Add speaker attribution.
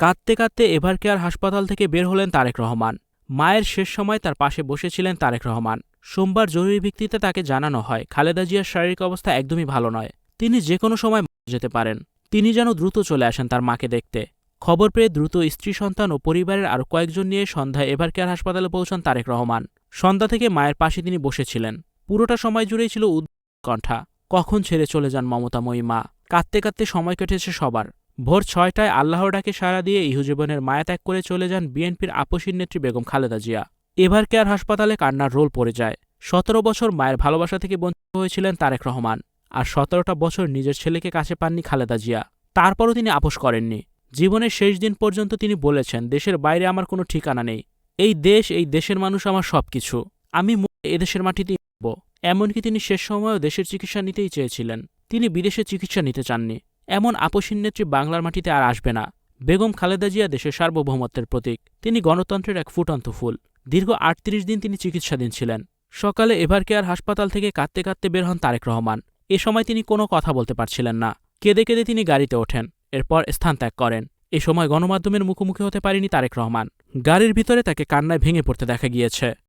Speaker 1: কাঁদতে কাঁদতে এভারকেয়ার হাসপাতাল থেকে বের হলেন তারেক রহমান। মায়ের শেষ সময় তার পাশে বসেছিলেন তারেক রহমান। সোমবার জরুরি ভিত্তিতে তাকে জানানো হয় খালেদা জিয়ার শারীরিক অবস্থা একদমই ভালো নয়, তিনি যে কোনো সময় মারা যেতে পারেন। তিনি যেন দ্রুত চলে আসেন তার মাকে দেখতে। খবর পেয়ে দ্রুত স্ত্রী সন্তান ও পরিবারের আরও কয়েকজন নিয়ে সন্ধ্যায় এভারকেয়ার হাসপাতালে পৌঁছান তারেক রহমান। সন্ধ্যা থেকে মায়ের পাশে তিনি বসেছিলেন। পুরোটা সময় জুড়েই ছিল উৎকণ্ঠা, কখন ছেড়ে চলে যান মমতাময়ী মা। কাঁদতে কাঁদতে সময় কেটেছে সবার। ভোর ৬টায় আল্লাহর ডাকে সাড়া দিয়ে ইহজীবনের মায়া ত্যাগ করে চলে যান বিএনপির আপসীর নেত্রী বেগম খালেদা জিয়া। এভারকেয়ার হাসপাতালে কান্নার রোল পড়ে যায়। ১৭ বছর মায়ের ভালোবাসা থেকে বঞ্চিত হয়েছিলেন তারেক রহমান, আর ১৭টা বছর নিজের ছেলেকে কাছে পাননি খালেদা জিয়া। তারপরও তিনি আপোস করেননি। জীবনের শেষ দিন পর্যন্ত তিনি বলেছেন, দেশের বাইরে আমার কোনো ঠিকানা নেই, এই দেশ, এই দেশের মানুষ আমার সবকিছু, আমি এদেশের মাটিতেই মরব। এমনকি তিনি শেষ সময়েও দেশের চিকিৎসা নিতেই চেয়েছিলেন, তিনি বিদেশে চিকিৎসা নিতে চাননি। এমন আপসীর নেত্রী বাংলার মাটিতে আর আসবে না। বেগম খালেদা জিয়া দেশের সার্বভৌমত্বের প্রতীক, তিনি গণতন্ত্রের এক ফুটন্ত ফুল। দীর্ঘ ৩৮ দিন তিনি চিকিৎসাধীন ছিলেন। সকালে এভারকেয়ার হাসপাতাল থেকে কাঁদতে কাঁদতে বের হন তারেক রহমান। এ সময় তিনি কোনো কথা বলতে পারছিলেন না। কেঁদে কেঁদে তিনি গাড়িতে ওঠেন, এরপর স্থান ত্যাগ করেন। এ সময় গণমাধ্যমের মুখোমুখি হতে পারেনি তারেক রহমান। গাড়ির ভিতরে তাকে কান্নায় ভেঙে পড়তে দেখা গিয়েছে।